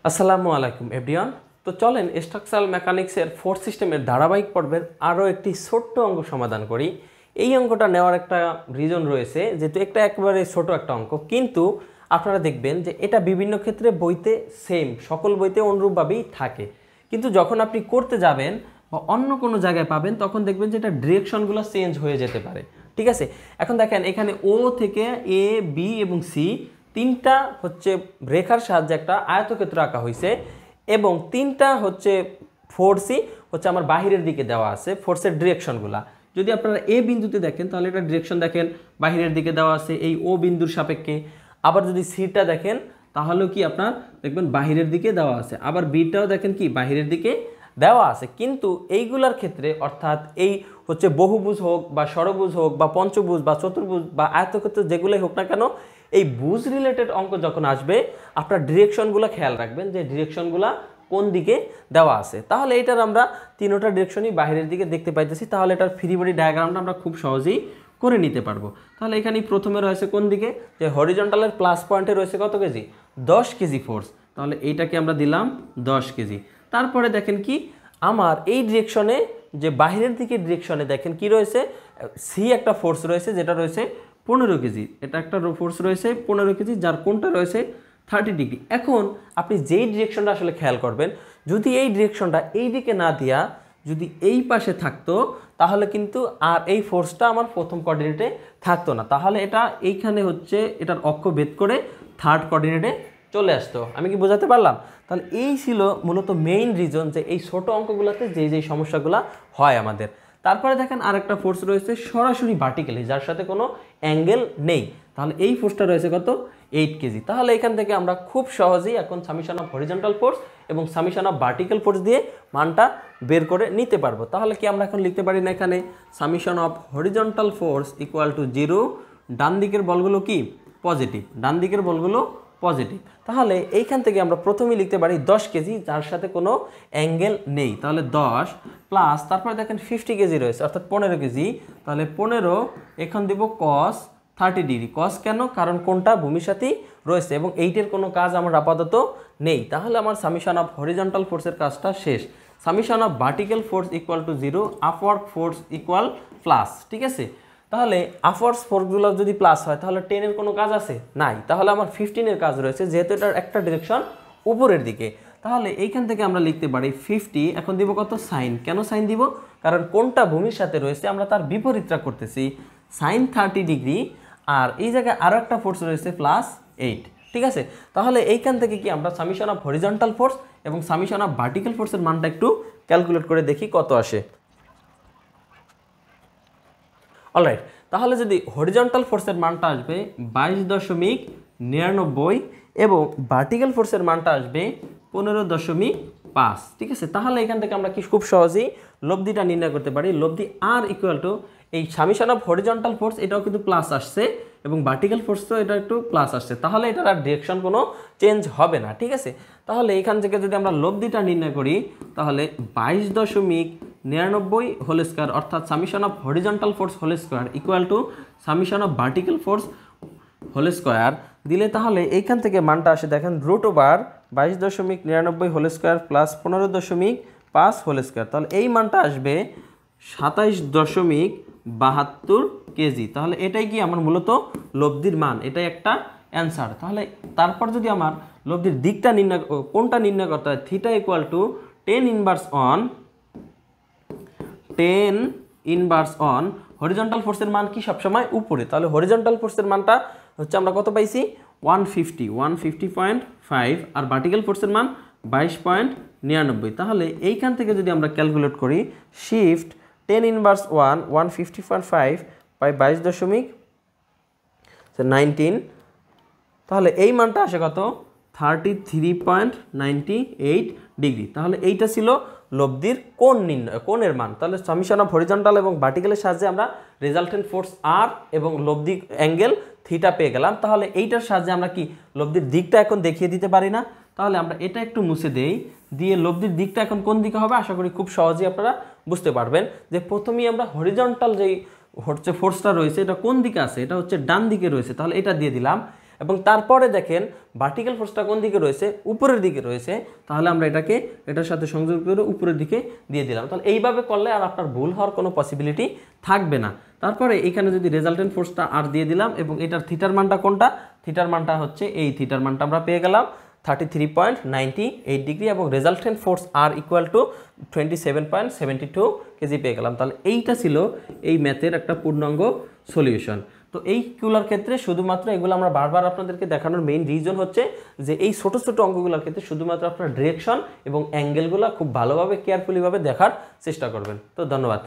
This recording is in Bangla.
আসসালামু আলাইকুম এভরিওয়ান। তো চলেন স্ট্রাকচারাল মেকানিক্সের ফোর্স সিস্টেমের ধারাবাহিক পর্বের আরও একটি ছোট্ট অঙ্ক সমাধান করি। এই অঙ্কটা নেওয়ার একটা রিজন রয়েছে, যেহেতু একেবারে ছোট একটা অঙ্ক, কিন্তু আপনারা দেখবেন যে এটা বিভিন্ন ক্ষেত্রে বইতে সেম, সকল বইতে অনুরূপভাবেই থাকে, কিন্তু যখন আপনি করতে যাবেন বা অন্য কোনো জায়গায় পাবেন তখন দেখবেন যে এটা ডিরেকশনগুলো চেঞ্জ হয়ে যেতে পারে। ঠিক আছে, এখন দেখেন এখানে ও থেকে এ, বি এবং সি তিনটা হচ্ছে রেখার সাহায্যে একটা আয়তক্ষেত্র আঁকা হয়েছে, এবং তিনটা হচ্ছে ফোর্সই হচ্ছে আমার বাহিরের দিকে দেওয়া আছে। ফোর্সের ডিরেকশনগুলা যদি আপনারা এ বিন্দুতে দেখেন তাহলে এটা ডিরেকশন দেখেন বাহিরের দিকে দেওয়া আছে এই ও বিন্দুর সাপেক্ষে। আবার যদি সিটা দেখেন তাহলেও কি আপনার দেখবেন বাহিরের দিকে দেওয়া আছে, আবার বিটাও দেখেন কি বাহিরের দিকে দেওয়া আছে। কিন্তু এইগুলার ক্ষেত্রে অর্থাৎ এই হচ্ছে বহুভুজ হোক বা ষড়ভুজ হোক বা পঞ্চভুজ বা চতুর্ভুজ বা আয়তক্ষেত্র যেগুলোই হোক না কেন, এই ভুজ রিলেটেড অঙ্ক যখন আসবে আপনার ডিরেকশনগুলো খেয়াল রাখবেন যে ডিরেকশনগুলো কোন দিকে দেওয়া আছে। তাহলে এটার আমরা তিনোটা ডিরেকশনই বাইরের দিকে দেখতে পাইতেছি, তাহলে এটার ফ্রি বডি ডায়াগ্রামটা আমরা খুব সহজেই করে নিতে পারবো। তাহলে এখানে প্রথমে রয়েছে কোন দিকে, যে হরিজন্টালের প্লাস পয়েন্টে রয়েছে কত কেজি, 10 কেজি ফোর্স। তাহলে এইটাকে আমরা দিলাম 10 কেজি। তারপরে দেখেন কি আমার এই ডিরেকশনে যে বাহিরের দিকে ডিরেকশনে দেখেন কি রয়েছে, সি একটা ফোর্স রয়েছে যেটা রয়েছে 15 কেজি। এটা একটা ফোর্স রয়েছে 15 কেজি, যার কোণটা রয়েছে 30 ডিগ্রি। এখন আপনি যেই ডিরেকশনটা আসলে খেয়াল করবেন, যদি এই ডিরেকশনটা এই দিকে না দিয়া যদি এই পাশে থাকতো তাহলে কিন্তু আর এই ফোর্সটা আমার প্রথম কোঅর্ডিনেটে থাকতো না, তাহলে এটা এইখানে হচ্ছে এটার অক্ষ ভেদ করে থার্ড কোঅর্ডিনেটে চলে আসতো। আমি কি বোঝাতে পারলাম? তাহলে এই ছিল মূলত মেইন রিজন যে এই ছোট অঙ্কগুলোতে যেই সমস্যাগুলো হয় আমাদের। তারপরে দেখেন আরেকটা ফোর্স রয়েছে সরাসরি ভার্টিক্যালি, যার সাথে কোনো অ্যাঙ্গেল নেই। তাহলে এই ফোর্সটা রয়েছে কত, 8 কেজি। তাহলে এখান থেকে আমরা খুব সহজেই এখন সামেশন অফ হরিজন্টাল ফোর্স এবং সামেশন অফ ভার্টিক্যাল ফোর্স দিয়ে মানটা বের করে নিতে পারবো। তাহলে কি আমরা এখন লিখতে পারি না এখানে summation of horizontal force equal to 0, ডান দিকের বলগুলো কি পজিটিভ, ডান দিকের বলগুলো পজিটিভ। তাহলে এইখান থেকে আমরা প্রথমেই লিখতে পারি 10 কেজি, যার সাথে কোনো অ্যাঙ্গেল নেই। তাহলে 10 প্লাস তারপরে দেখেন 50 কেজি রয়েছে অর্থাৎ 15 কেজি। তাহলে 15 এখন দেব কস 30 ডিগ্রি। কস কেন? কারণ কোনটা ভূমির সাথেই রয়েছে এবং এইটের কোনো কাজ আমার আপাতত নেই। তাহলে আমার সামেশন অফ হরিজন্টাল ফোর্সের কাজটা শেষ। Summation of vertical force equal to 0, upward force equal plus. ঠিক আছে, তাহলে আপওয়ার্ডস ফোর্সগুলো যদি প্লাস হয় তাহলে 10-এর কোনো কাজ আছে নাই, তাহলে আমার 15-এর কাজ রয়েছে, যেহেতু এটার একটা ডিরেকশন উপরের দিকে। তাহলে এইখান থেকে আমরা লিখতে পারি 50, এখন দিব কত সাইন। কেন সাইন দিব? কারণ কোনটা ভূমির সাথে রয়েছে আমরা তার বিপরীতটা করতেছি, সাইন 30 ডিগ্রি। আর এই জায়গায় আরও একটা ফোর্স রয়েছে প্লাস 8। ঠিক আছে, তাহলে এইখান থেকে কি আমরা সামেশন অফ হরিজন্টাল ফোর্স এবং সামেশন অফ ভার্টিক্যাল ফোর্সের মানটা একটু ক্যালকুলেট করে দেখি কত আসে। অলরাইট, তাহলে যদি হরিজন্টাল ফোর্সের মানটা আসবে 22.99 এবং ভার্টিক্যাল ফোর্সের মানটা আসবে 15.5। ঠিক আছে, তাহলে এখান থেকে আমরা কি খুব সহজেই লব্ধিটা নির্ণয় করতে পারি। লব্ধি আর ইকুয়াল টু এই সামেশন অফ হরিজন্টাল ফোর্স এটাও কিন্তু প্লাস আসছে এবং ভার্টিক্যাল ফোর্সও এটা একটু প্লাস আসছে, তাহলে এটার আর ডিরেকশন কোনো চেঞ্জ হবে না। ঠিক আছে, তাহলে এখান থেকে যদি আমরা লব্ধিটা নির্ণয় করি তাহলে 22.99 হোল স্কয়ার অর্থাৎ summation of horizontal force whole square equal to summation of vertical force whole square দিলে তাহলে এইখান থেকে মানটা আসে দেখেন √22.99 whole square plus 15.5 whole square. তাহলে এই মানটা আসবে 27.72 কেজি। তাহলে এটাই কি আমার মূলত লব্ধির মান, এটাই একটা অ্যান্সার। তাহলে তারপর যদি আমার লব্ধির দিকটা নির্ণয়, কোনটা নির্ণয় করতে হয়, theta equal to 10 inverse on horizontal ফোর্সের মান কি সবসময় উপরে। তাহলে হরিজন্টাল ফোর্সের মানটা হচ্ছে আমরা কত পাইছি 150.5 আর ভার্টিক্যাল ফোর্সের মান 22.99। তাহলে এইখান থেকে যদি আমরা ক্যালকুলেট করি শিফট 10 ইনভার্স 150.5 বাই 22.19, তাহলে এই মানটা আসে কত 33.98 ডিগ্রি। তাহলে এইটা ছিল লব্ধির কোণ নির্ণয়, কোণের মান। তাহলে সামেশন অফ হরিজন্টাল এবং ভার্টিক্যালের সাহায্যে আমরা রেজাল্টেন্ট ফোর্স আর এবং লব্ধি অ্যাঙ্গেল থিটা পেয়ে গেলাম। তাহলে এইটার সাহায্যে আমরা কি লব্ধির দিকটা এখন দেখিয়ে দিতে পারি না? তাহলে আমরা এটা একটু মুছে দেই, দিয়ে লব্ধির দিকটা এখন কোন দিকে হবে আশা করি খুব সহজেই আপনারা বুঝতে পারবেন। যে প্রথমেই আমরা হরিজন্টাল যেই হচ্ছে ফোর্সটা রয়েছে এটা কোন দিকে আছে, এটা হচ্ছে ডান দিকে রয়েছে, তাহলে এটা দিয়ে দিলাম। এবং তারপরে দেখেন ভার্টিক্যাল ফোর্সটা কোন দিকে রয়েছে, উপরের দিকে রয়েছে, তাহলে আমরা এটাকে এটার সাথে সংযোগ করে উপরের দিকে দিয়ে দিলাম। তাহলে এইভাবে করলে আর আপনার ভুল হওয়ার কোনো পসিবিলিটি থাকবে না। তারপরে এখানে যদি রেজাল্টেন্ট ফোর্সটা আর দিয়ে দিলাম এবং এটার থিটার মানটা কোনটা, থিটার মানটা হচ্ছে এই থিটার মানটা আমরা পেয়ে গেলাম 33.98 ডিগ্রি এবং রেজাল্টেন্ট ফোর্স আর ইকুয়াল টু 27.72 কেজি পেয়ে গেলাম। তাহলে এইটা ছিল এই ম্যাথের একটা পূর্ণাঙ্গ সলিউশন। তো এইগুলোর ক্ষেত্রে শুধুমাত্র এগুলো আমরা বারবার আপনাদেরকে দেখানোর মেইন রিজন হচ্ছে যে এই ছোট ছোট অঙ্কগুলোর ক্ষেত্রে শুধুমাত্র আপনার ডিরেকশন এবং অ্যাঙ্গেলগুলো খুব ভালোভাবে কেয়ারফুলিভাবে দেখার চেষ্টা করবেন। তো ধন্যবাদ।